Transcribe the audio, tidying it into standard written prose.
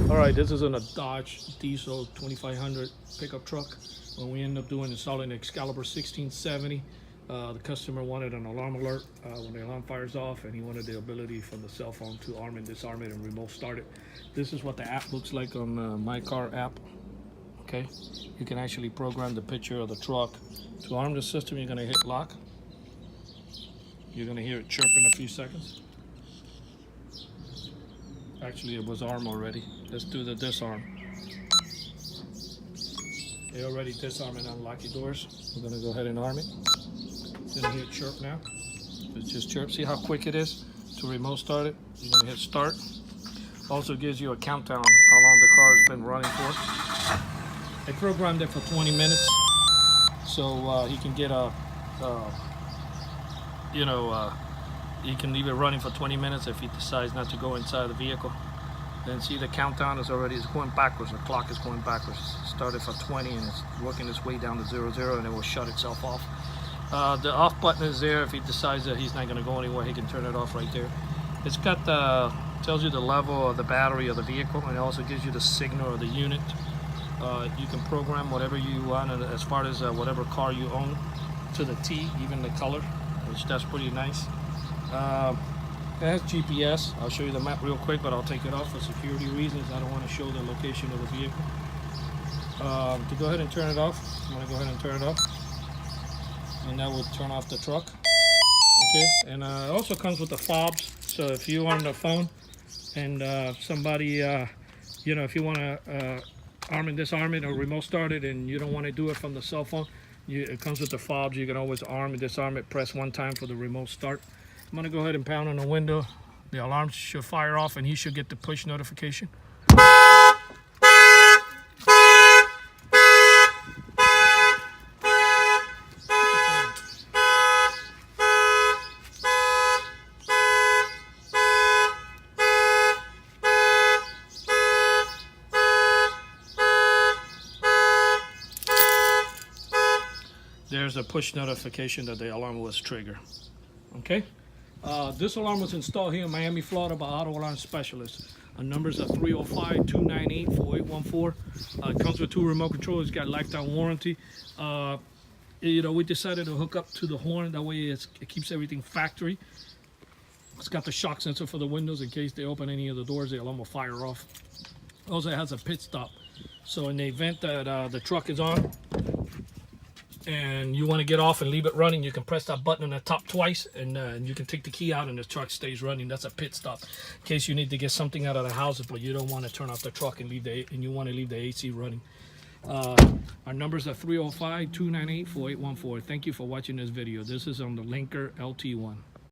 All right, this is in a Dodge Diesel 2500 pickup truck. When we end up doing installing the Excalibur 1670, the customer wanted an alarm alert when the alarm fires off, and he wanted the ability from the cell phone to arm and disarm it and remote start it. This is what the app looks like on My Car app. Okay, you can actually program the picture of the truck. To arm the system, you're gonna hit lock. You're gonna hear it chirp in a few seconds. Actually, it was armed already. Let's do the disarm. They already disarm and unlock your doors. We're gonna go ahead and arm it. Gonna hear it chirp now. It just chirps. See how quick it is to remote start it? You're gonna hit start. Also gives you a countdown how long the car has been running for. I programmed it for 20 minutes, so he can get a, you can leave it running for 20 minutes if he decides not to go inside the vehicle. Then see the countdown is going backwards. The clock is going backwards. It started for 20 and it's working its way down to 00, and it will shut itself off. The off button is there. If he decides that he's not going to go anywhere, he can turn it off right there. It's got tells you the level of the battery of the vehicle, and it also gives you the signal of the unit. You can program whatever you want as far as whatever car you own to the T, even the color, which that's pretty nice. It has GPS. I'll show you the map real quick, but I'll take it off for security reasons. I don't want to show the location of the vehicle. To go ahead and turn it off, I'm going to go ahead and turn it off, and that will turn off the truck. Okay, and it also comes with the fobs. So if you're on the phone and somebody, if you want to arm and disarm it or remote start it, and you don't want to do it from the cell phone, it comes with the fobs. You can always arm and disarm it. Press one time for the remote start. I'm gonna go ahead and pound on the window. The alarm should fire off, and he should get the push notification. There's a push notification that the alarm was triggered. Okay. This alarm was installed here in Miami, Florida by Auto Alarm Specialists. Our numbers are 305-298-4814. It comes with 2 remote controls. It's got lifetime warranty. We decided to hook up to the horn. That way it keeps everything factory. It's got the shock sensor for the windows in case they open any of the doors, the alarm will fire off. Also, it has a pit stop. So in the event that the truck is on and you want to get off and leave it running, you can press that button on the top twice, and you can take the key out and the truck stays running. That's a pit stop in case you need to get something out of the house, but you don't want to turn off the truck and you want to leave the AC running. Our numbers are 305-298-4814. Thank you for watching this video. This is on the Linkr LT1.